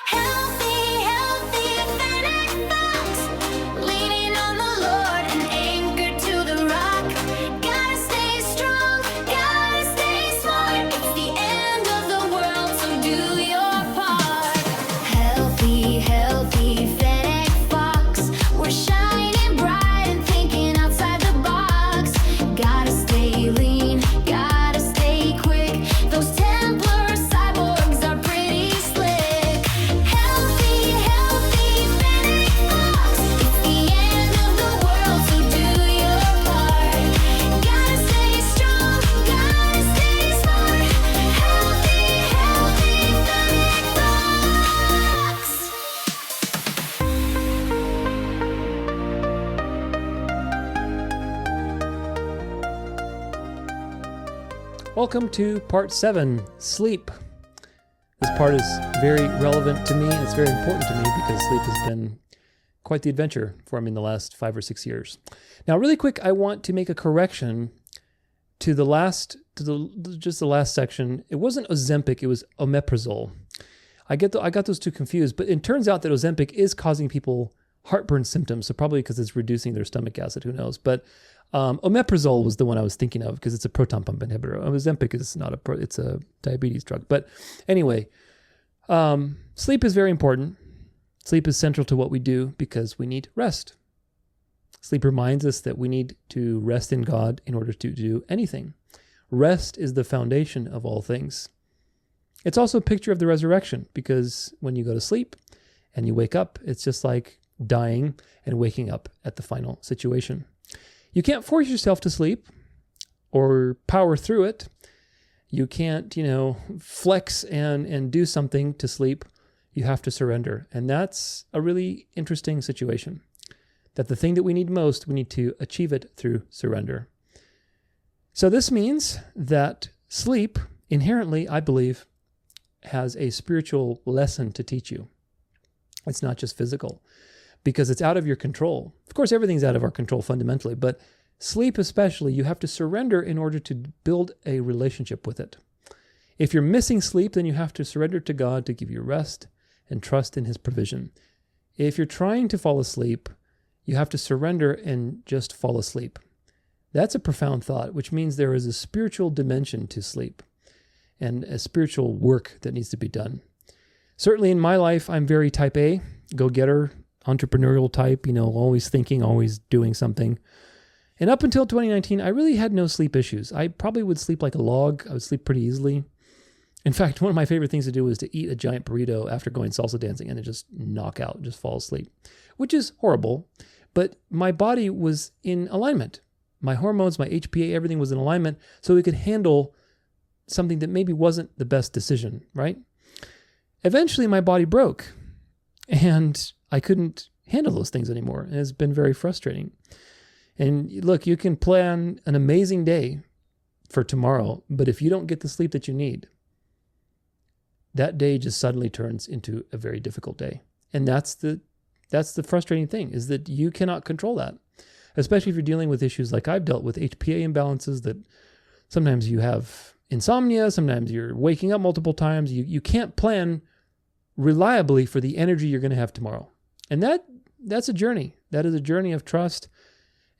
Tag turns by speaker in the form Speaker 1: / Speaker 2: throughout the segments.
Speaker 1: Healthy, healthy, Fennec Fox. Leaning on the Lord and anchored to the rock. Gotta stay strong, gotta stay smart. It's the end of the world, so do your part. Healthy, healthy, Fennec Fox. We're shining bright and thinking outside the box. Gotta stay lean, gotta stay quick. Those Templar cyborgs are pretty slick. Healthy, healthy, Fennec Fox. It's the end of the world, so do your part. Gotta stay strong, gotta stay smart. Healthy, healthy, Fennec Fox.
Speaker 2: Welcome to part 7, sleep. This part is very relevant to me. It's very important to me because sleep has been quite the adventure for me in the last 5 or 6 years. Now, really quick, I want to make a correction to the last section. It wasn't Ozempic, it was omeprazole. I got those two confused, but it turns out that Ozempic is causing people heartburn symptoms, so probably because it's reducing their stomach acid, who knows. But omeprazole was the one I was thinking of because it's a proton pump inhibitor. Ozempic is not it's a diabetes drug. But anyway, sleep is very important. Sleep is central to what we do because we need rest. Sleep reminds us that we need to rest in God in order to do anything. Rest is the foundation of all things. It's also a picture of the resurrection because when you go to sleep and you wake up, it's just like dying and waking up at the final situation. You can't force yourself to sleep or power through it. You can't, flex and do something to sleep. You have to surrender. And that's a really interesting situation. That the thing that we need most, we need to achieve it through surrender. So this means that sleep inherently, I believe, has a spiritual lesson to teach you. It's not just physical, because it's out of your control. Of course, everything's out of our control fundamentally, but sleep especially, you have to surrender in order to build a relationship with it. If you're missing sleep, then you have to surrender to God to give you rest and trust in His provision. If you're trying to fall asleep, you have to surrender and just fall asleep. That's a profound thought, which means there is a spiritual dimension to sleep and a spiritual work that needs to be done. Certainly in my life, I'm very type A, go-getter, entrepreneurial type, always thinking, always doing something. And up until 2019, I really had no sleep issues. I probably would sleep like a log. I would sleep pretty easily. In fact, one of my favorite things to do was to eat a giant burrito after going salsa dancing and then just knock out, just fall asleep, which is horrible. But my body was in alignment. My hormones, my HPA, everything was in alignment so it could handle something that maybe wasn't the best decision, right? Eventually, my body broke and I couldn't handle those things anymore. And it's been very frustrating. And look, you can plan an amazing day for tomorrow, but if you don't get the sleep that you need, that day just suddenly turns into a very difficult day. And that's the frustrating thing, is that you cannot control that, especially if you're dealing with issues like I've dealt with, HPA imbalances, that sometimes you have insomnia, sometimes you're waking up multiple times. You can't plan reliably for the energy you're going to have tomorrow. And that's a journey. That is a journey of trust.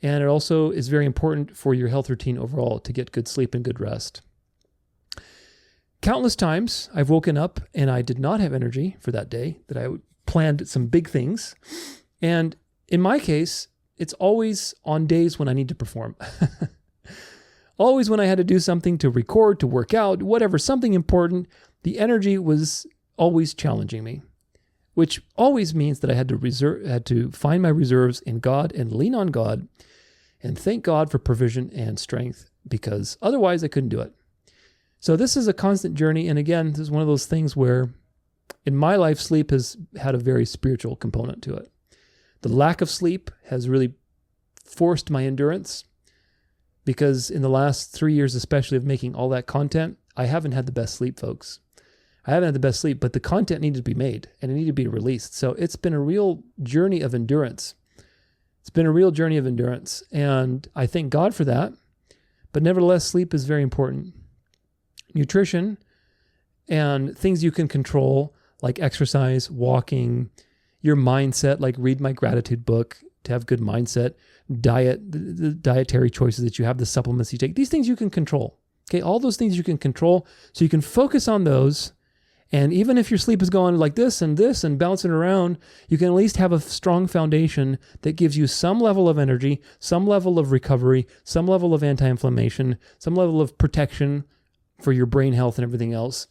Speaker 2: And it also is very important for your health routine overall to get good sleep and good rest. Countless times I've woken up and I did not have energy for that day, that I planned some big things. And in my case, it's always on days when I need to perform. Always when I had to do something, to record, to work out, whatever, something important, the energy was always challenging me, which always means that I had to find my reserves in God and lean on God and thank God for provision and strength, because otherwise I couldn't do it. So this is a constant journey. And again, this is one of those things where in my life, sleep has had a very spiritual component to it. The lack of sleep has really forced my endurance, because in the last 3 years, especially of making all that content, I haven't had the best sleep, folks. I haven't had the best sleep, but the content needed to be made and it needed to be released. So it's been a real journey of endurance. And I thank God for that. But nevertheless, sleep is very important. Nutrition and things you can control, like exercise, walking, your mindset, like read my gratitude book to have good mindset, diet, the dietary choices that you have, the supplements you take, these things you can control. Okay, all those things you can control, so you can focus on those. And even if your sleep is going like this and bouncing around, you can at least have a strong foundation that gives you some level of energy, some level of recovery, some level of anti-inflammation, some level of protection for your brain health and everything else,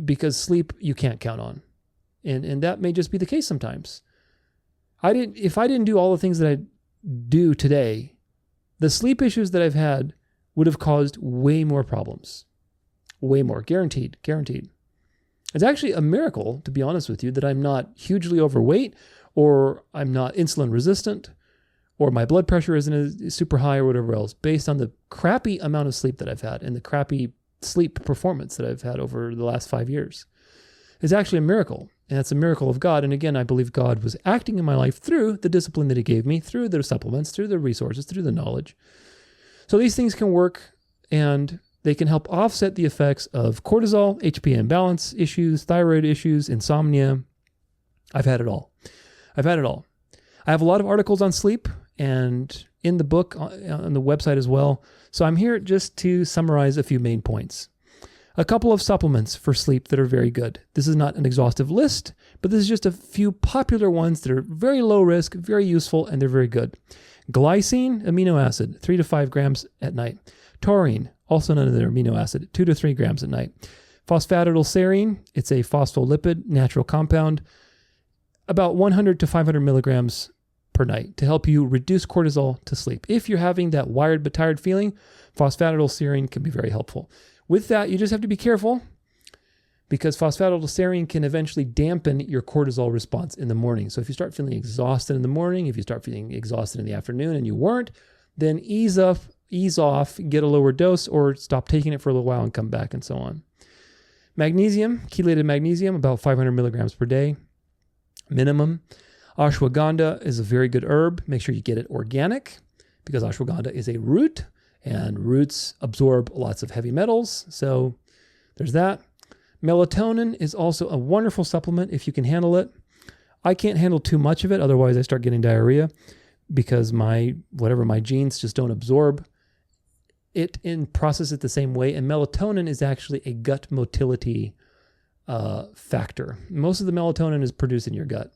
Speaker 2: because sleep you can't count on. And that may just be the case sometimes. If I didn't do all the things that I do today, the sleep issues that I've had would have caused way more problems. Way more. Guaranteed. It's actually a miracle, to be honest with you, that I'm not hugely overweight, or I'm not insulin resistant, or my blood pressure isn't super high or whatever else, based on the crappy amount of sleep that I've had and the crappy sleep performance that I've had over the last 5 years. It's actually a miracle, and it's a miracle of God. And again, I believe God was acting in my life through the discipline that he gave me, through the supplements, through the resources, through the knowledge. So these things can work, and they can help offset the effects of cortisol, HPA imbalance issues, thyroid issues, insomnia. I've had it all. I have a lot of articles on sleep and in the book on the website as well. So I'm here just to summarize a few main points. A couple of supplements for sleep that are very good. This is not an exhaustive list, but this is just a few popular ones that are very low risk, very useful, and they're very good. Glycine, amino acid, 3 to 5 grams at night. Taurine, also another amino acid, 2 to 3 grams at night. Phosphatidylserine, it's a phospholipid, natural compound, about 100 to 500 milligrams per night to help you reduce cortisol to sleep. If you're having that wired but tired feeling, phosphatidylserine can be very helpful. With that, you just have to be careful, because phosphatidylserine can eventually dampen your cortisol response in the morning. So if you start feeling exhausted in the morning, if you start feeling exhausted in the afternoon and you weren't, then ease off, get a lower dose, or stop taking it for a little while and come back, and so on. Magnesium, chelated magnesium, about 500 milligrams per day, minimum. Ashwagandha is a very good herb. Make sure you get it organic, because ashwagandha is a root, and roots absorb lots of heavy metals. So there's that. Melatonin is also a wonderful supplement if you can handle it. I can't handle too much of it, otherwise I start getting diarrhea, because my genes just don't absorb it and process it the same way. And melatonin is actually a gut motility factor. Most of the melatonin is produced in your gut,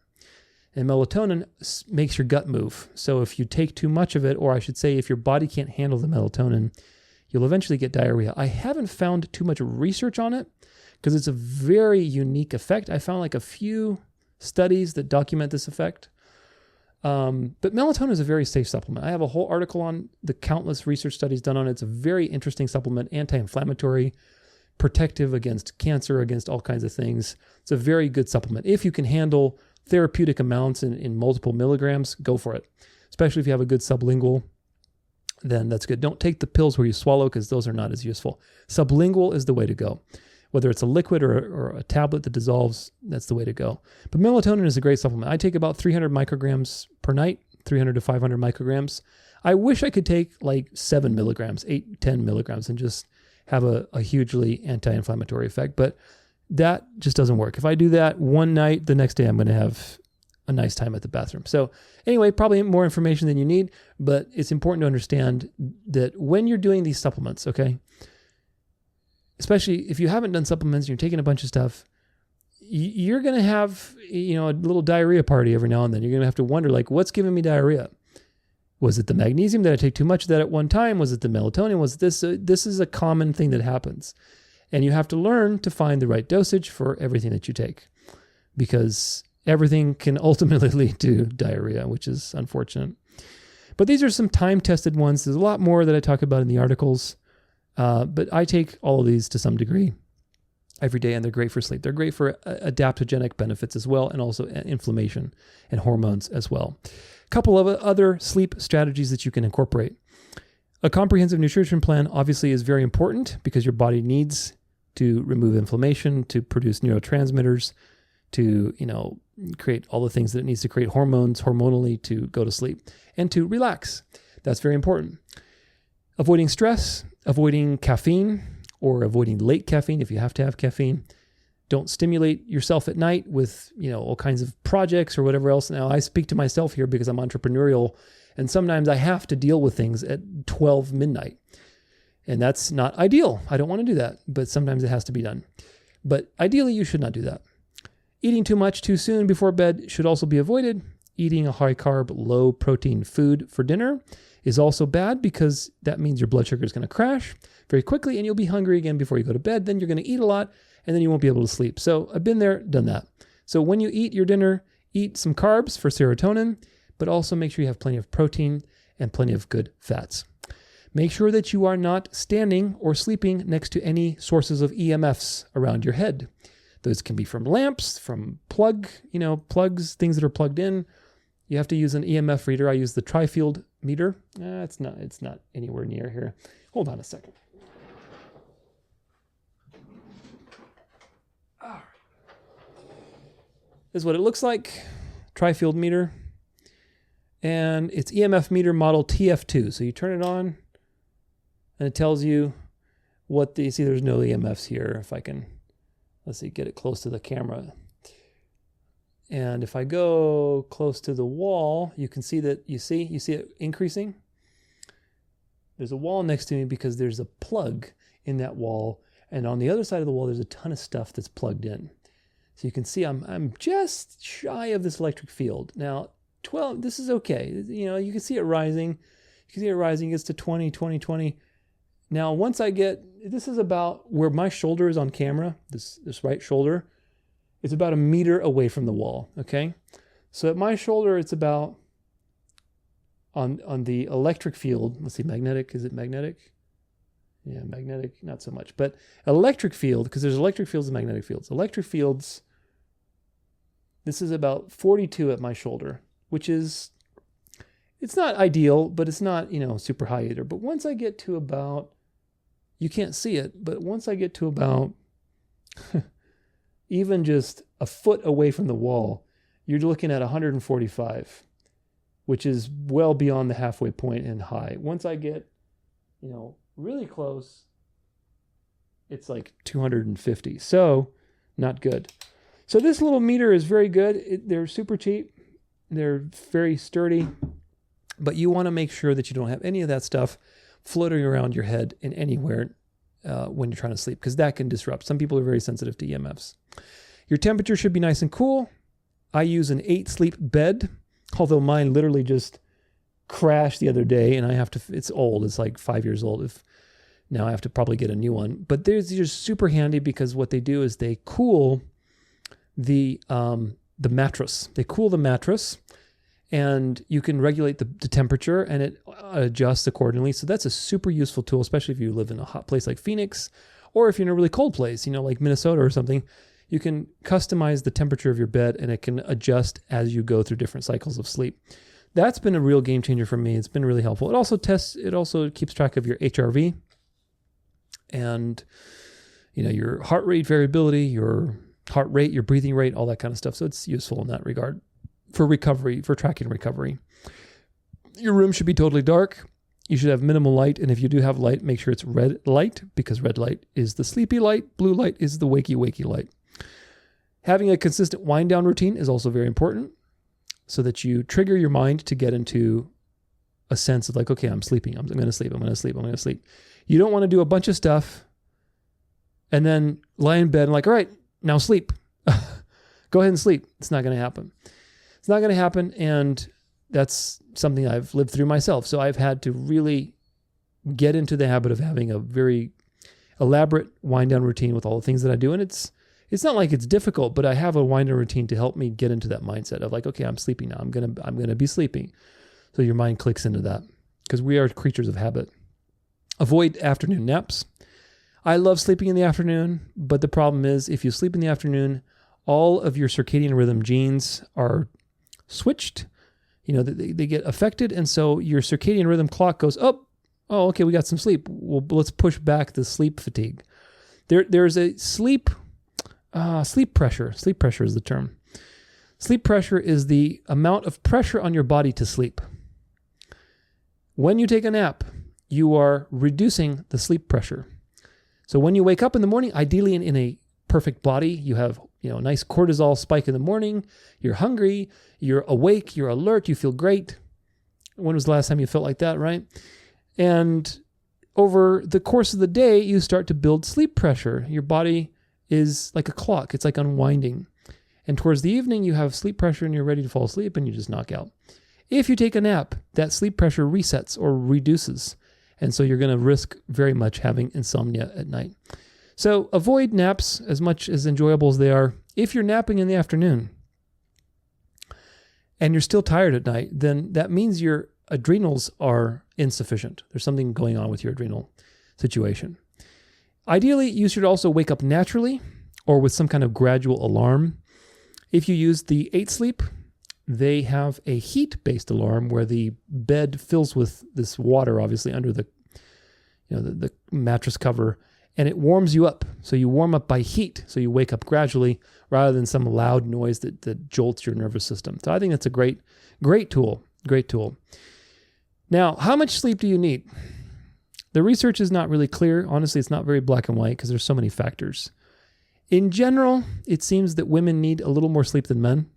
Speaker 2: and melatonin makes your gut move. So if you take too much of it, or I should say if your body can't handle the melatonin, you'll eventually get diarrhea. I haven't found too much research on it, because it's a very unique effect. I found like a few studies that document this effect. But melatonin is a very safe supplement. I have a whole article on the countless research studies done on it. It's a very interesting supplement, anti-inflammatory, protective against cancer, against all kinds of things. It's a very good supplement. If you can handle therapeutic amounts in multiple milligrams, go for it. Especially if you have a good sublingual, then that's good. Don't take the pills where you swallow, because those are not as useful. Sublingual is the way to go. Whether it's a liquid or a tablet that dissolves, that's the way to go. But melatonin is a great supplement. I take about 300 micrograms per night, 300 to 500 micrograms. I wish I could take like 7 milligrams, 8, 10 milligrams, and just have a hugely anti-inflammatory effect. But that just doesn't work. If I do that one night, the next day I'm going to have a nice time at the bathroom. So anyway, probably more information than you need, but it's important to understand that when you're doing these supplements, okay, especially if you haven't done supplements and you're taking a bunch of stuff, you're going to have, a little diarrhea party every now and then. You're going to have to wonder, like, what's giving me diarrhea? Was it the magnesium? Did I take too much of that at one time? Was it the melatonin? Was this? This is a common thing that happens. And you have to learn to find the right dosage for everything that you take, because everything can ultimately lead to diarrhea, which is unfortunate. But these are some time-tested ones. There's a lot more that I talk about in the articles. But I take all of these to some degree every day, and they're great for sleep. They're great for adaptogenic benefits as well, and also inflammation and hormones as well. A couple of other sleep strategies that you can incorporate. A comprehensive nutrition plan obviously is very important, because your body needs to remove inflammation, to produce neurotransmitters, to create all the things that it needs to create hormonally to go to sleep, and to relax. That's very important. Avoiding stress, avoiding caffeine, or avoiding late caffeine if you have to have caffeine. Don't stimulate yourself at night with, all kinds of projects or whatever else. Now, I speak to myself here because I'm entrepreneurial, and sometimes I have to deal with things at 12 midnight. And that's not ideal. I don't want to do that, but sometimes it has to be done. But ideally, you should not do that. Eating too much too soon before bed should also be avoided. Eating a high-carb, low-protein food for dinner is also bad because that means your blood sugar is going to crash very quickly and you'll be hungry again before you go to bed. Then you're going to eat a lot and then you won't be able to sleep. So I've been there, done that. So when you eat your dinner, eat some carbs for serotonin, but also make sure you have plenty of protein and plenty of good fats. Make sure that you are not standing or sleeping next to any sources of EMFs around your head. Those can be from lamps, from plugs, things that are plugged in. You have to use an EMF reader. I use the tri-field meter. It's not anywhere near here. Hold on a second. This is what it looks like. Tri-field meter. And it's EMF meter model TF2. So you turn it on and it tells you see, there's no EMFs here. If I can, let's see, get it close to the camera. And if I go close to the wall, you can see that, you see it increasing? There's a wall next to me because there's a plug in that wall. And on the other side of the wall, there's a ton of stuff that's plugged in. So you can see I'm just shy of this electric field. Now, 12, this is okay. You can see it rising. You can see it rising. It gets to 20, 20, 20. Now, once this is about where my shoulder is on camera, this right shoulder. It's about 1 meter away from the wall, okay? So at my shoulder, it's about, on the electric field, let's see, magnetic, is it magnetic? Yeah, magnetic, not so much. But electric field, because there's electric fields and magnetic fields. Electric fields, this is about 42 at my shoulder, which is, it's not ideal, but it's not, super high either. But once I get to about, you can't see it, but once I get to about... even just a foot away from the wall, you're looking at 145, which is well beyond the halfway point and high. Once I get, really close, it's like 250. So not good. So this little meter is very good. They're super cheap. They're very sturdy, but you want to make sure that you don't have any of that stuff floating around your head in anywhere when you're trying to sleep, because that can disrupt. Some people are very sensitive to EMFs. Your temperature should be nice and cool. I use an 8-sleep bed, although mine literally just crashed the other day, and it's old. It's like 5 years old. Now I have to probably get a new one. But they're just super handy because what they do is they cool the mattress. They cool the mattress, and you can regulate the temperature, and it adjusts accordingly. So that's a super useful tool, especially if you live in a hot place like Phoenix, or if you're in a really cold place, like Minnesota or something. You can customize the temperature of your bed, and it can adjust as you go through different cycles of sleep. That's been a real game changer for me. It's been really helpful. It also keeps track of your HRV and, your heart rate variability, your heart rate, your breathing rate, all that kind of stuff. So it's useful in that regard for recovery, for tracking recovery. Your room should be totally dark. You should have minimal light. And if you do have light, make sure it's red light, because red light is the sleepy light. Blue light is the wakey light. Having a consistent wind down routine is also very important, so that you trigger your mind to get into a sense of like, okay, I'm sleeping. I'm going to sleep. I'm going to sleep. I'm going to sleep. You don't want to do a bunch of stuff and then lie in bed and like, all right, now sleep. Go ahead and sleep. It's not going to happen. It's not going to happen. And that's something I've lived through myself. So I've had to really get into the habit of having a very elaborate wind down routine with all the things that I do. And it's not like it's difficult, but I have a wind down routine to help me get into that mindset of like, okay, I'm sleeping now. I'm going to be sleeping. So your mind clicks into that, because we are creatures of habit. Avoid afternoon naps. I love sleeping in the afternoon, but the problem is if you sleep in the afternoon, all of your circadian rhythm genes are switched. They get affected. And so your circadian rhythm clock goes up. Oh, okay, we got some sleep. Well, let's push back the sleep fatigue. There's a sleep pressure. Sleep pressure is the term. Sleep pressure is the amount of pressure on your body to sleep. When you take a nap, you are reducing the sleep pressure. So when you wake up in the morning, ideally in a perfect body. You have, a nice cortisol spike in the morning. You're hungry. You're awake. You're alert. You feel great. When was the last time you felt like that, right? And over the course of the day, you start to build sleep pressure. Your body is like a clock. It's like unwinding. And towards the evening, you have sleep pressure and you're ready to fall asleep and you just knock out. If you take a nap, that sleep pressure resets or reduces. And so you're going to risk very much having insomnia at night. So avoid naps as much as enjoyable as they are. If you're napping in the afternoon and you're still tired at night, then that means your adrenals are insufficient. There's something going on with your adrenal situation. Ideally, you should also wake up naturally or with some kind of gradual alarm. If you use the 8 Sleep, they have a heat-based alarm where the bed fills with this water, obviously under the mattress cover, and it warms you up. So you warm up by heat, so you wake up gradually rather than some loud noise that jolts your nervous system. So I think that's a great tool. Great tool. Now, how much sleep do you need? The research is not really clear. Honestly, it's not very black and white because there's so many factors. In general, it seems that women need a little more sleep than men.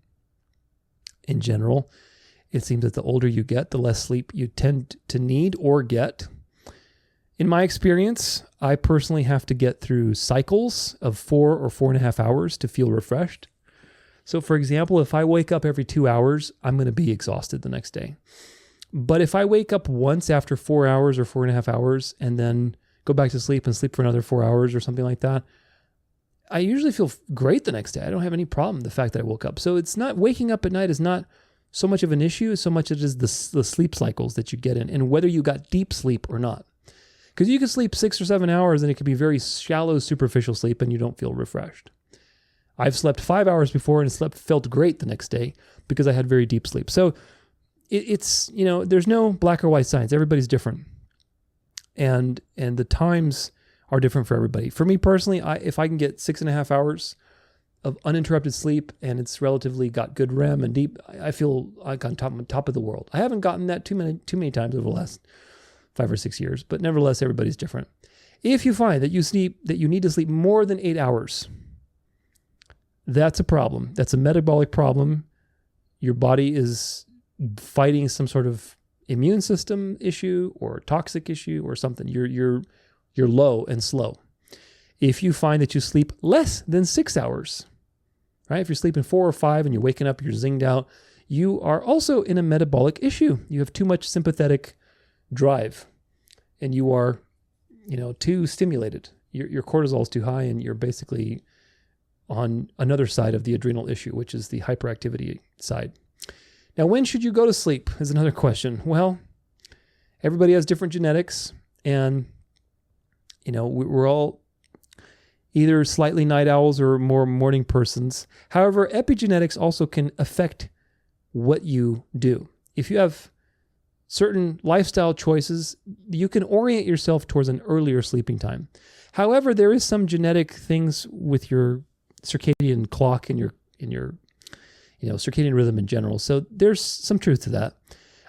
Speaker 2: In general, it seems that the older you get, the less sleep you tend to need or get. In my experience, I personally have to get through cycles of 4 or 4.5 hours to feel refreshed. So for example, if I wake up every 2 hours, I'm going to be exhausted the next day. But if I wake up once after 4 hours or 4.5 hours and then go back to sleep and sleep for another 4 hours or something like that, I usually feel great the next day. I don't have any problem the fact that I woke up. So it's not, waking up at night is not so much of an issue, so much as it is the sleep cycles that you get in and whether you got deep sleep or not. Because you can sleep 6 or 7 hours and it can be very shallow, superficial sleep and you don't feel refreshed. I've slept 5 hours before and felt great the next day because I had very deep sleep. So it's, there's no black or white science. Everybody's different. And the times are different for everybody. For me personally, if I can get 6.5 hours of uninterrupted sleep and it's relatively got good REM and deep, I feel like on top of the world. I haven't gotten that too many times over the last 5 or 6 years, but nevertheless, everybody's different. If you find that you need to sleep more than 8 hours, that's a problem. That's a metabolic problem. Your body is fighting some sort of immune system issue or toxic issue or something. You're low and slow. If you find that you sleep less than 6 hours, right? If you're sleeping 4 or 5 and you're waking up, you're zinged out, you are also in a metabolic issue. You have too much sympathetic drive and you are, too stimulated. Your cortisol is too high and you're basically on another side of the adrenal issue, which is the hyperactivity side. Now, when should you go to sleep is another question. Well, everybody has different genetics and, we're all either slightly night owls or more morning persons. However, epigenetics also can affect what you do. If you have certain lifestyle choices, you can orient yourself towards an earlier sleeping time. However, there is some genetic things with your circadian clock and your circadian rhythm in general. So there's some truth to that.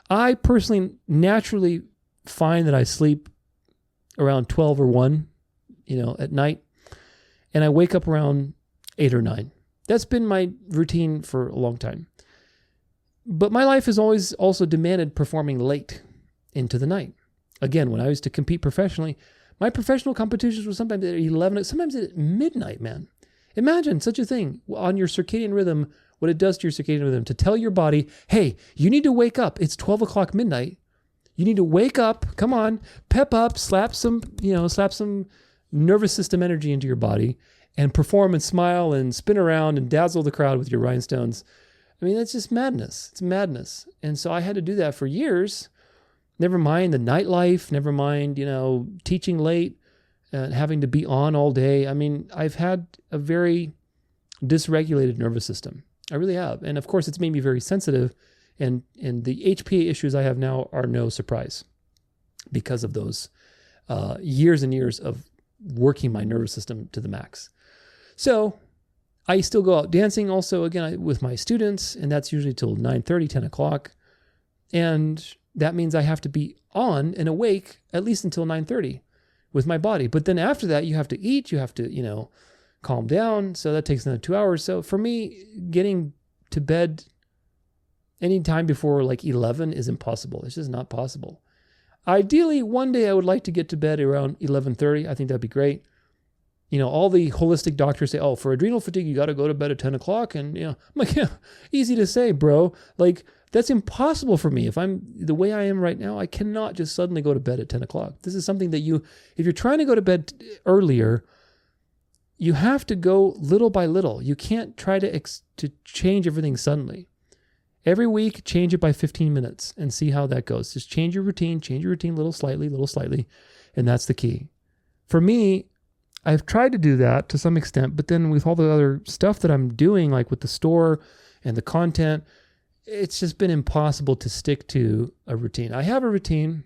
Speaker 2: I personally naturally find that I sleep around 12 or 1, at night, and I wake up around 8 or 9. That's been my routine for a long time. But my life has always also demanded performing late into the night. Again, when I used to compete professionally, my professional competitions were sometimes at 11, sometimes at midnight, man. Imagine such a thing on your circadian rhythm, what it does to your circadian rhythm, to tell your body, hey, you need to wake up. It's 12 o'clock midnight. You need to wake up. Come on, pep up, slap some nervous system energy into your body and perform and smile and spin around and dazzle the crowd with your rhinestones. I mean, that's just madness. It's madness. And so I had to do that for years. Never mind the nightlife, never mind, teaching late and having to be on all day. I mean, I've had a very dysregulated nervous system. I really have. And of course, it's made me very sensitive. And the HPA issues I have now are no surprise because of those years and years of working my nervous system to the max. So I still go out dancing also, again, with my students, and that's usually till 9:30, 10 o'clock. And that means I have to be on and awake at least until 9:30 with my body. But then after that, you have to eat, you have to, calm down. So that takes another 2 hours. So for me, getting to bed anytime before like 11 is impossible. It's just not possible. Ideally, one day I would like to get to bed around 11:30. I think that'd be great. All the holistic doctors say, oh, for adrenal fatigue, you got to go to bed at 10 o'clock. And, I'm like, yeah, easy to say, bro. Like, that's impossible for me. If I'm the way I am right now, I cannot just suddenly go to bed at 10 o'clock. This is something that if you're trying to go to bed earlier, you have to go little by little. You can't try to change everything suddenly. Every week, change it by 15 minutes and see how that goes. Just change your routine little slightly. And that's the key. For me, I've tried to do that to some extent, but then with all the other stuff that I'm doing, like with the store and the content, it's just been impossible to stick to a routine. I have a routine,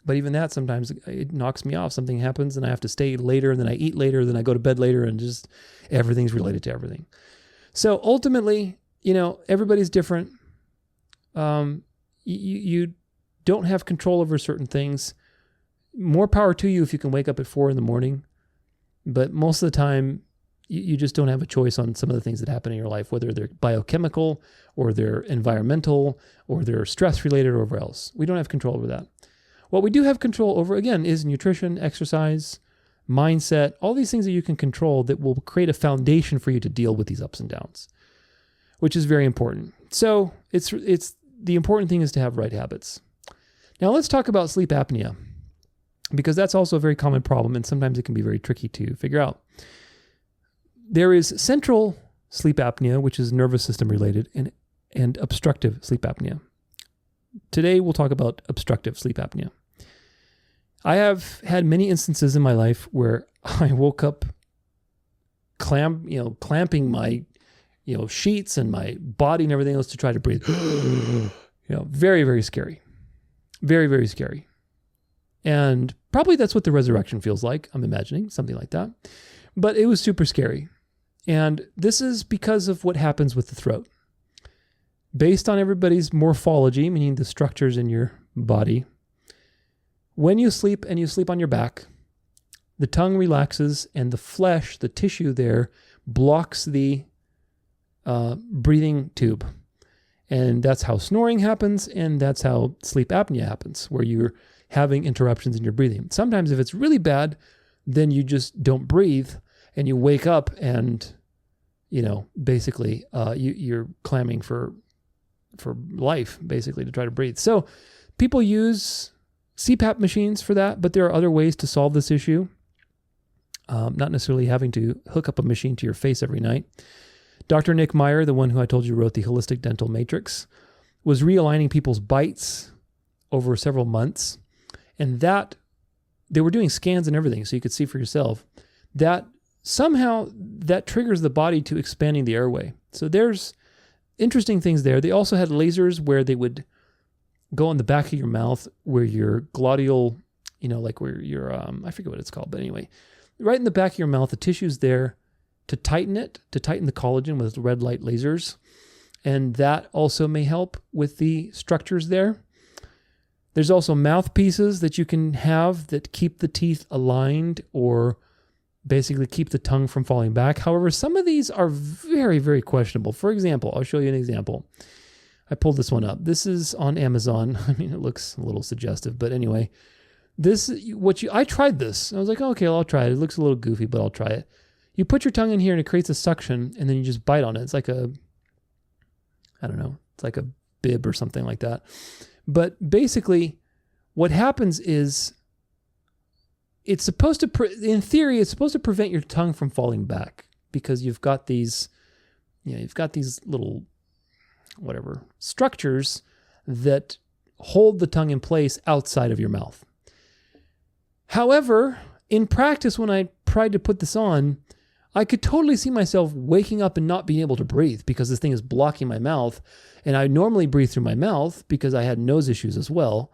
Speaker 2: but even that sometimes it knocks me off. Something happens and I have to stay later, and then I eat later, then I go to bed later, and just everything's related to everything. So ultimately, everybody's different. You don't have control over certain things. More power to you if you can wake up at 4 a.m. But most of the time, you just don't have a choice on some of the things that happen in your life, whether they're biochemical or they're environmental or they're stress related or whatever else. We don't have control over that. What we do have control over, again, is nutrition, exercise, mindset, all these things that you can control that will create a foundation for you to deal with these ups and downs, which is very important. So it's the important thing is to have right habits. Now let's talk about sleep apnea, because that's also a very common problem, and sometimes it can be very tricky to figure out. There is central sleep apnea, which is nervous system related, and obstructive sleep apnea. Today, we'll talk about obstructive sleep apnea. I have had many instances in my life where I woke up clamping my sheets and my body and everything else to try to breathe. Very, very scary. Very, very scary. And probably that's what the resurrection feels like. I'm imagining something like that. But it was super scary. And this is because of what happens with the throat. Based on everybody's morphology, meaning the structures in your body, when you sleep and you sleep on your back, the tongue relaxes and the flesh, the tissue there, blocks the breathing tube. And that's how snoring happens, and that's how sleep apnea happens, where you're having interruptions in your breathing. Sometimes if it's really bad, then you just don't breathe and you wake up and, basically you're clamming for life, basically, to try to breathe. So people use CPAP machines for that, but there are other ways to solve this issue. Not necessarily having to hook up a machine to your face every night. Dr. Nick Meyer, the one who I told you wrote the Holistic Dental Matrix, was realigning people's bites over several months. And that, they were doing scans and everything, so you could see for yourself, that somehow that triggers the body to expanding the airway. So there's interesting things there. They also had lasers where they would go on the back of your mouth where your glottal, like where your, I forget what it's called, but anyway, right in the back of your mouth, the tissue's there to tighten the collagen with red light lasers. And that also may help with the structures there. There's also mouthpieces that you can have that keep the teeth aligned or basically keep the tongue from falling back. However, some of these are very, very questionable. For example, I'll show you an example. I pulled this one up. This is on Amazon. I mean, it looks a little suggestive, but anyway, I tried this. I was like, okay, I'll try it. It looks a little goofy, but I'll try it. You put your tongue in here and it creates a suction, and then you just bite on it. It's like it's like a bib or something like that. But basically, what happens is it's supposed to, in theory, it's supposed to prevent your tongue from falling back, because you've got these little, structures that hold the tongue in place outside of your mouth. However, in practice, when I tried to put this on, I could totally see myself waking up and not being able to breathe because this thing is blocking my mouth. And I normally breathe through my mouth because I had nose issues as well.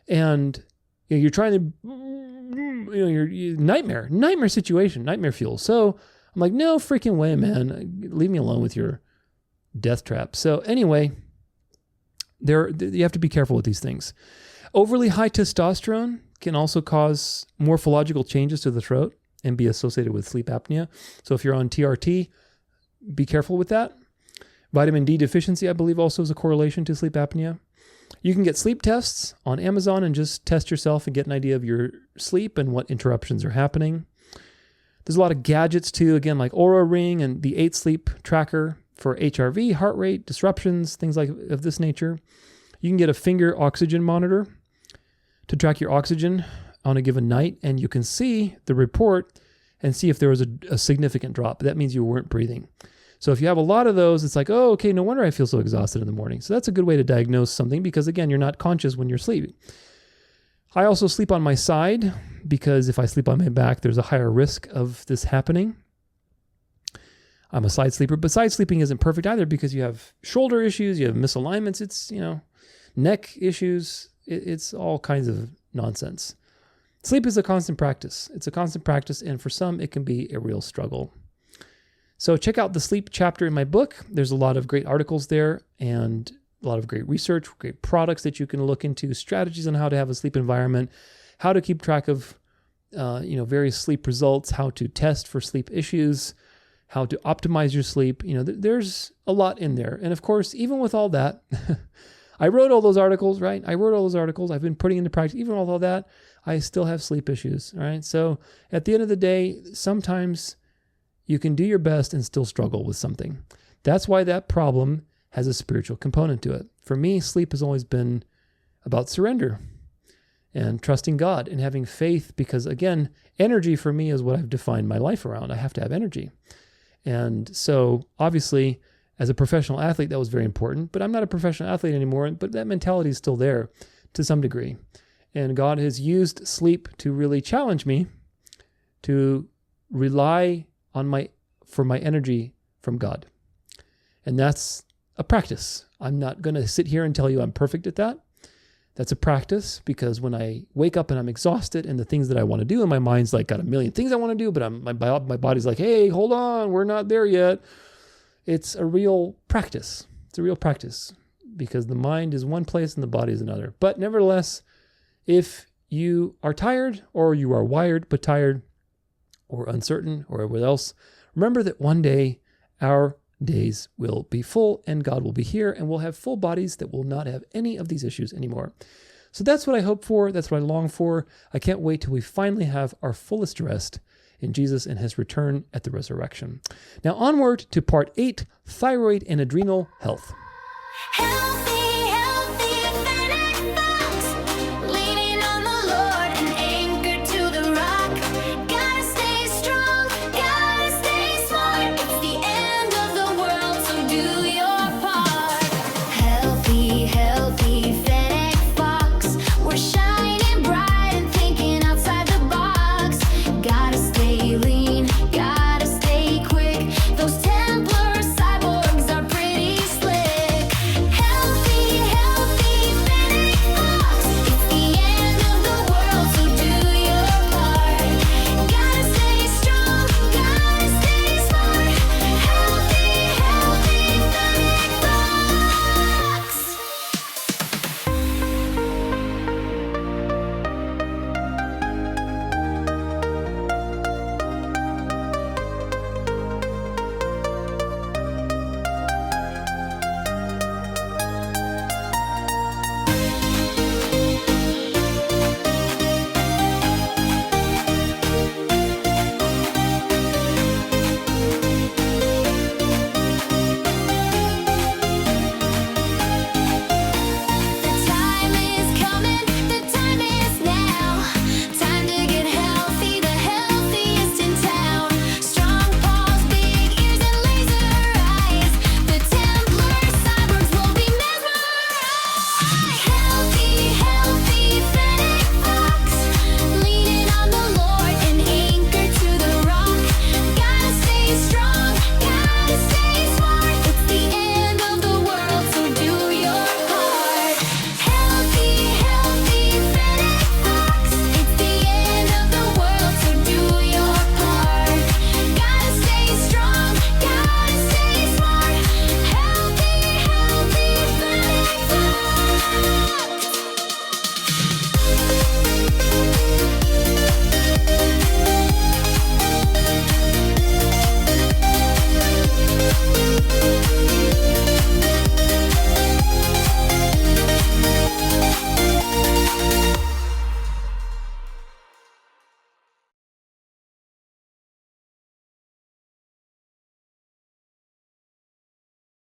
Speaker 2: And you're trying to, you're nightmare situation, nightmare fuel. So I'm like, no freaking way, man. Leave me alone with your death trap. So anyway, you have to be careful with these things. Overly high testosterone can also cause morphological changes to the throat. and be associated with sleep apnea. So if you're on TRT, be careful with that. Vitamin D deficiency, I believe, also is a correlation to sleep apnea. You can get sleep tests on Amazon and just test yourself and get an idea of your sleep and what interruptions are happening. There's a lot of gadgets too, again, like Oura Ring and the 8 Sleep Tracker for HRV, heart rate, disruptions, things like of this nature. You can get a finger oxygen monitor to track your oxygen on a given night, and you can see the report and see if there was a significant drop. That means you weren't breathing. So if you have a lot of those, it's like, oh, okay, no wonder I feel so exhausted in the morning. So that's a good way to diagnose something because, again, you're not conscious when you're sleeping. I also sleep on my side because if I sleep on my back, there's a higher risk of this happening. I'm a side sleeper, but side sleeping isn't perfect either because you have shoulder issues, you have misalignments, it's, neck issues. It's all kinds of nonsense. Sleep is a constant practice. It's a constant practice, and for some, it can be a real struggle. So check out the sleep chapter in my book. There's a lot of great articles there and a lot of great research, great products that you can look into, strategies on how to have a sleep environment, how to keep track of various sleep results, how to test for sleep issues, how to optimize your sleep. There's a lot in there. And of course, even with all that, I wrote all those articles, right? I've been putting into practice. Even with all that, I still have sleep issues, all right? So at the end of the day, sometimes you can do your best and still struggle with something. That's why that problem has a spiritual component to it. For me, sleep has always been about surrender and trusting God and having faith because, again, energy for me is what I've defined my life around. I have to have energy. And so, obviously, as a professional athlete, that was very important, but I'm not a professional athlete anymore, but that mentality is still there to some degree. And God has used sleep to really challenge me to rely on for my energy from God. And that's a practice. I'm not going to sit here and tell you I'm perfect at that. That's a practice because when I wake up and I'm exhausted and the things that I want to do and my mind's like got a million things I want to do, but my body's like, hey, hold on, we're not there yet. It's a real practice. It's a real practice because the mind is one place and the body is another. But nevertheless, if you are tired or you are wired but tired or uncertain or whatever else, remember that one day our days will be full and God will be here and we'll have full bodies that will not have any of these issues anymore. So that's what I hope for. That's what I long for. I can't wait till we finally have our fullest rest in Jesus and his return at the resurrection. Now onward to part 8, thyroid and adrenal health.
Speaker 1: Healthy